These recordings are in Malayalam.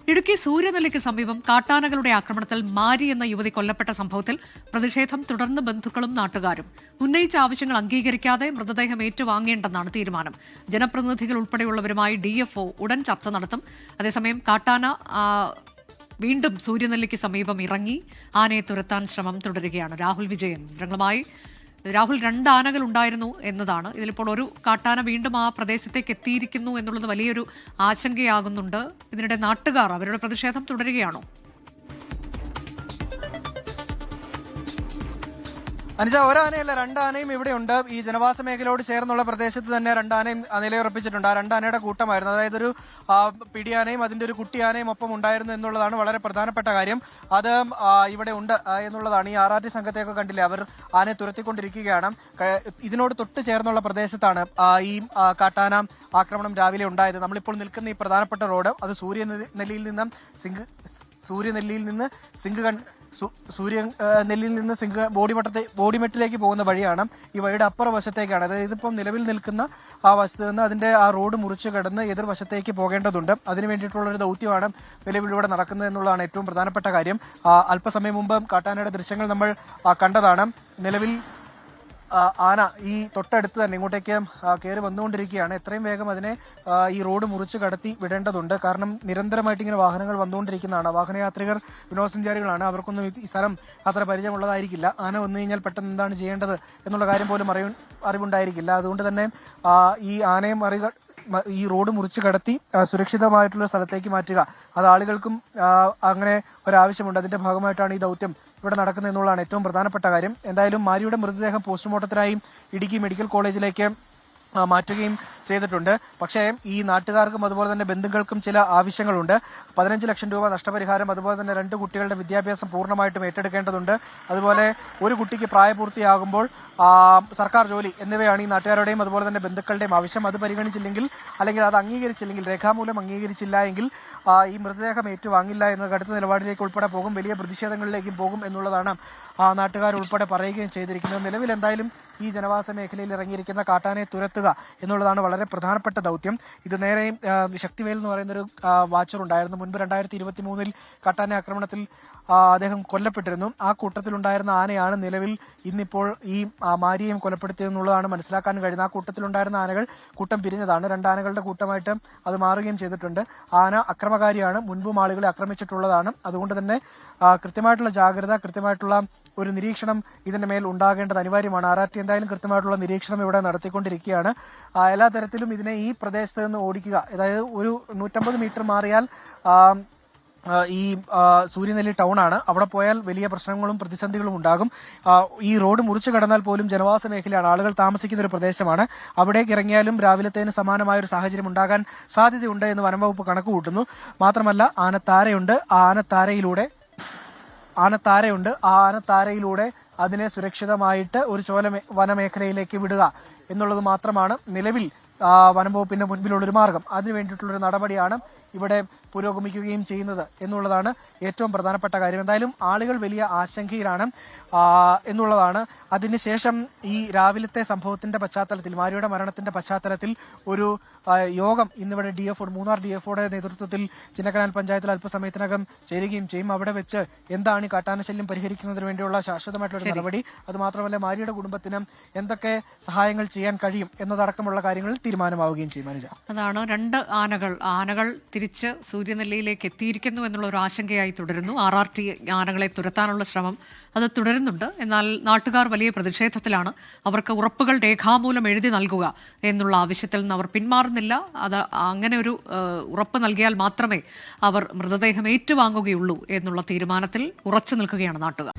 ഇടുക്കി സൂര്യനെല്ലിക്ക് സമീപം കാട്ടാനകളുടെ ആക്രമണത്തിൽ മാരി എന്ന യുവതി കൊല്ലപ്പെട്ട സംഭവത്തിൽ പ്രതിഷേധം തുടർന്ന് ബന്ധുക്കളും നാട്ടുകാരും ഉന്നയിച്ച ആവശ്യങ്ങൾ അംഗീകരിക്കാതെ മൃതദേഹം ഏറ്റുവാങ്ങേണ്ടെന്നാണ് തീരുമാനം. ജനപ്രതിനിധികൾ ഉൾപ്പെടെയുള്ളവരുമായി DFO ഉടൻ ചർച്ച നടത്തും. അതേസമയം കാട്ടാന വീണ്ടും സൂര്യനെല്ലിക്ക് സമീപം ഇറങ്ങി ആനയെ തുരത്താൻ ശ്രമം തുടരുകയാണ്. രാഹുൽ വിജയൻ വിവരങ്ങളുമായി. രാഹുൽ, 2 ആനകൾ ഉണ്ടായിരുന്നു എന്നതാണ്. ഇതിലിപ്പോൾ ഒരു കാട്ടാന വീണ്ടും ആ പ്രദേശത്തേക്ക് എത്തിയിരിക്കുന്നു എന്നുള്ളത് വലിയൊരു ആശങ്കയാകുന്നുണ്ട്. ഇതിനിടെ നാട്ടുകാർ അവരുടെ പ്രതിഷേധം തുടരുകയാണോ? അനുജ, ഒരാനയല്ല 2 ആനയും ഇവിടെയുണ്ട്. ഈ ജനവാസ മേഖലയോട് ചേർന്നുള്ള പ്രദേശത്ത് തന്നെ 2 ആനയും നിലയുറപ്പിച്ചിട്ടുണ്ട്. ആ 2 ആനയുടെ കൂട്ടമായിരുന്നു. അതായത് ഒരു പിടിയാനയും അതിന്റെ ഒരു കുട്ടിയാനയും ഒപ്പം ഉണ്ടായിരുന്നു എന്നുള്ളതാണ് വളരെ പ്രധാനപ്പെട്ട കാര്യം. അത് ഇവിടെ ഉണ്ട് എന്നുള്ളതാണ്. ഈ RRT സംഘത്തെയൊക്കെ കണ്ടില്ലേ, അവർ ആനയെ തുരത്തിക്കൊണ്ടിരിക്കുകയാണ്. ഇതിനോട് തൊട്ട് ചേർന്നുള്ള പ്രദേശത്താണ് ഈ കാട്ടാന ആക്രമണം രാവിലെ ഉണ്ടായത്. നമ്മളിപ്പോൾ നിൽക്കുന്ന ഈ പ്രധാനപ്പെട്ട റോഡ് അത് സൂര്യനെല്ലിയിൽ നിന്ന് സിംഗ് ബോഡിമെട്ടിലേക്ക് പോകുന്ന വഴിയാണ്. ഈ വഴിയുടെ അപ്പുറ വശത്തേക്കാണ്. അതായത് ഇതിപ്പം നിലവിൽ നിൽക്കുന്ന ആ വശത്ത് നിന്ന് അതിന്റെ ആ റോഡ് മുറിച്ച് കടന്ന് എതിർവശത്തേക്ക് പോകേണ്ടതുണ്ട്. അതിനു വേണ്ടിയിട്ടുള്ള ഒരു ദൗത്യമാണ് നിലവിലൂടെ നടക്കുന്നത് എന്നുള്ളതാണ് ഏറ്റവും പ്രധാനപ്പെട്ട കാര്യം. അല്പസമയം മുമ്പ് കാട്ടാനയുടെ ദൃശ്യങ്ങൾ നമ്മൾ കണ്ടതാണ്. നിലവിൽ ആന ഈ തൊട്ടടുത്ത് തന്നെ ഇങ്ങോട്ടേക്ക് കയറി വന്നുകൊണ്ടിരിക്കുകയാണ്. എത്രയും വേഗം അതിനെ ഈ റോഡ് മുറിച്ച് കടത്തി വിടേണ്ടതുണ്ട്. കാരണം നിരന്തരമായിട്ട് ഇങ്ങനെ വാഹനങ്ങൾ വന്നുകൊണ്ടിരിക്കുന്നതാണ്. വാഹനയാത്രികർ വിനോദസഞ്ചാരികളാണ്. അവർക്കൊന്നും ഈ സ്ഥലം അത്ര പരിചയമുള്ളതായിരിക്കില്ല. ആന വന്നു കഴിഞ്ഞാൽ പെട്ടെന്ന് എന്താണ് ചെയ്യേണ്ടത് എന്നുള്ള കാര്യം പോലും അറിവുണ്ടായിരിക്കില്ല. അതുകൊണ്ട് തന്നെ ഈ ആനയെ ഈ റോഡ് മുറിച്ച് കടത്തി സുരക്ഷിതമായിട്ടുള്ള സ്ഥലത്തേക്ക് മാറ്റുക, അത് ആളുകൾക്കും അങ്ങനെ ഒരാവശ്യമുണ്ട്. അതിന്റെ ഭാഗമായിട്ടാണ് ഈ ദൗത്യം ഇവിടെ നടക്കുന്നത് എന്നുള്ളതാണ് ഏറ്റവും പ്രധാനപ്പെട്ട കാര്യം. എന്തായാലും മാരിയുടെ മൃതദേഹം പോസ്റ്റ്മോർട്ടത്തിനായി ഇടുക്കി മെഡിക്കൽ കോളേജിലേക്ക് മാറ്റുകയും ചെയ്തിട്ടുണ്ട്. പക്ഷേ ഈ നാട്ടുകാർക്കും അതുപോലെ തന്നെ ബന്ധുക്കൾക്കും ചില ആവശ്യങ്ങളുണ്ട്. 15 ലക്ഷം രൂപ നഷ്ടപരിഹാരം, അതുപോലെ തന്നെ 2 കുട്ടികളുടെ വിദ്യാഭ്യാസം പൂർണ്ണമായിട്ടും ഏറ്റെടുക്കേണ്ടതുണ്ട്. അതുപോലെ ഒരു കുട്ടിക്ക് പ്രായപൂർത്തിയാകുമ്പോൾ സർക്കാർ ജോലി എന്നിവയാണ് ഈ നാട്ടുകാരുടെയും അതുപോലെ തന്നെ ബന്ധുക്കളുടെയും ആവശ്യം. അത് പരിഗണിച്ചില്ലെങ്കിൽ, അല്ലെങ്കിൽ അത് അംഗീകരിച്ചില്ലെങ്കിൽ, രേഖാമൂലം അംഗീകരിച്ചില്ല എങ്കിൽ ഈ മൃതദേഹം ഏറ്റുവാങ്ങില്ല എന്ന കടുത്ത നിലപാടിലേക്ക് ഉൾപ്പെടെ പോകും. വലിയ പ്രതിഷേധങ്ങളിലേക്കും പോകും എന്നുള്ളതാണ് നാട്ടുകാരുൾപ്പെടെ പറയുകയും ചെയ്തിരിക്കുന്നത്. നിലവിൽ എന്തായാലും ഈ ജനവാസ മേഖലയിൽ ഇറങ്ങിയിരിക്കുന്ന കാട്ടാനയെ തുരത്തുക എന്നുള്ളതാണ് വളരെ പ്രധാനപ്പെട്ട ദൗത്യം. ഇത് നേരെയും ശക്തിവേൽ എന്ന് പറയുന്നൊരു വാച്ചർ ഉണ്ടായിരുന്നു. മുൻപ് 2023 കാട്ടാന ആക്രമണത്തിൽ അദ്ദേഹം കൊല്ലപ്പെട്ടിരുന്നു. ആ കൂട്ടത്തിലുണ്ടായിരുന്ന ആനയാണ് നിലവിൽ ഇന്നിപ്പോൾ ഈ മാരിയെയും കൊലപ്പെടുത്തിയെന്നുള്ളതാണ് മനസ്സിലാക്കാൻ കഴിയുന്നത്. ആ കൂട്ടത്തിലുണ്ടായിരുന്ന ആനകൾ കൂട്ടം പിരിഞ്ഞതാണ്. 2 ആനകളുടെ കൂട്ടമായിട്ട് അത് മാറുകയും ചെയ്തിട്ടുണ്ട്. ആന അക്രമകാരിയാണ്, മുൻപും ആളുകളെ ആക്രമിച്ചിട്ടുള്ളതാണ്. അതുകൊണ്ട് തന്നെ കൃത്യമായിട്ടുള്ള ജാഗ്രത, കൃത്യമായിട്ടുള്ള ഒരു നിരീക്ഷണം ഇതിന്റെ മേൽ ഉണ്ടാകേണ്ടത് അനിവാര്യമാണ്. RRT എന്തായാലും കൃത്യമായിട്ടുള്ള നിരീക്ഷണം ഇവിടെ നടത്തിക്കൊണ്ടിരിക്കുകയാണ്. എല്ലാ തരത്തിലും ഇതിനെ ഈ പ്രദേശത്ത് നിന്ന് ഓടിക്കുക, അതായത് ഒരു 150 മീറ്റർ മാറിയാൽ ഈ സൂര്യനെല്ലി ടൗൺ ആണ്. അവിടെ പോയാൽ വലിയ പ്രശ്നങ്ങളും പ്രതിസന്ധികളും ഉണ്ടാകും. ഈ റോഡ് മുറിച്ചു കടന്നാൽ പോലും ജനവാസ മേഖലയാണ്, ആളുകൾ താമസിക്കുന്ന ഒരു പ്രദേശമാണ്. അവിടേക്ക് ഇറങ്ങിയാലും രാവിലത്തേന് സമാനമായ ഒരു സാഹചര്യം ഉണ്ടാകാൻ സാധ്യതയുണ്ട് എന്ന് വനംവകുപ്പ് കണക്കുകൂട്ടുന്നു. മാത്രമല്ല ആനത്താരയുണ്ട്. ആ ആനത്താരയിലൂടെ അതിനെ സുരക്ഷിതമായിട്ട് ഒരു വനമേഖലയിലേക്ക് വിടുക എന്നുള്ളത് മാത്രമാണ് നിലവിൽ വനംവകുപ്പിന്റെ മുൻപിലുള്ളൊരു മാർഗം. അതിനു വേണ്ടിയിട്ടുള്ളൊരു നടപടിയാണ് ഇവിടെ പുരോഗമിക്കുകയും ചെയ്യുന്നത് എന്നുള്ളതാണ് ഏറ്റവും പ്രധാനപ്പെട്ട കാര്യം. എന്തായാലും ആളുകൾ വലിയ ആശങ്കയിലാണ് എന്നുള്ളതാണ്. അതിനുശേഷം ഈ രാവിലത്തെ സംഭവത്തിന്റെ പശ്ചാത്തലത്തിൽ, മാരിയുടെ മരണത്തിന്റെ പശ്ചാത്തലത്തിൽ ഒരു യോഗം ഇന്നിവിടെ മൂന്നാർ DFOയുടെ നേതൃത്വത്തിൽ ചിന്നക്കനാൽ പഞ്ചായത്തിൽ അല്പസമയത്തിനകം ചേരുകയും ചെയ്യും. അവിടെ വെച്ച് എന്താണ് ഈ കാട്ടാനശല്യം പരിഹരിക്കുന്നതിന് വേണ്ടിയുള്ള ശാശ്വതമായിട്ടുള്ള നടപടി, അതുമാത്രമല്ല മാരിയുടെ കുടുംബത്തിന് എന്തൊക്കെ സഹായങ്ങൾ ചെയ്യാൻ കഴിയും എന്നതടക്കമുള്ള കാര്യങ്ങളിൽ തീരുമാനമാവുകയും ചെയ്യും. അനുജ, അതാണ് 2 ആനകൾ തിരിച്ച് സൂര്യനെല്ലിയിലേക്ക് എത്തിയിരിക്കുന്നു എന്നുള്ള ഒരു ആശങ്കയായി തുടരുന്നു. RRT ആനകളെ തുരത്താനുള്ള ശ്രമം അത് തുടരുന്നുണ്ട്. എന്നാൽ നാട്ടുകാർ വലിയ പ്രതിഷേധത്തിലാണ്. അവർക്ക് ഉറപ്പുകൾ രേഖാമൂലം എഴുതി നൽകുക എന്നുള്ള ആവശ്യത്തിൽ നിന്ന് അവർ പിന്മാറുന്നില്ല. അത് അങ്ങനെ ഒരു ഉറപ്പ് നൽകിയാൽ മാത്രമേ അവർ മൃതദേഹം ഏറ്റുവാങ്ങുകയുള്ളൂ എന്നുള്ള തീരുമാനത്തിൽ ഉറച്ചു നിൽക്കുകയാണ് നാട്ടുകാർ.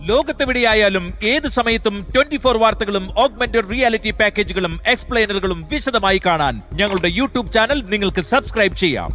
ലോകത്തെവിടെയായാലും ഏത് സമയത്തും 24 വാർത്തകളും ഓഗ്മെന്റഡ് റിയാലിറ്റി പാക്കേജുകളും എക്സ്പ്ലെയിനറുകളും വിശദമായി കാണാൻ ഞങ്ങളുടെ YouTube ചാനൽ നിങ്ങൾക്ക് സബ്സ്ക്രൈബ് ചെയ്യാം.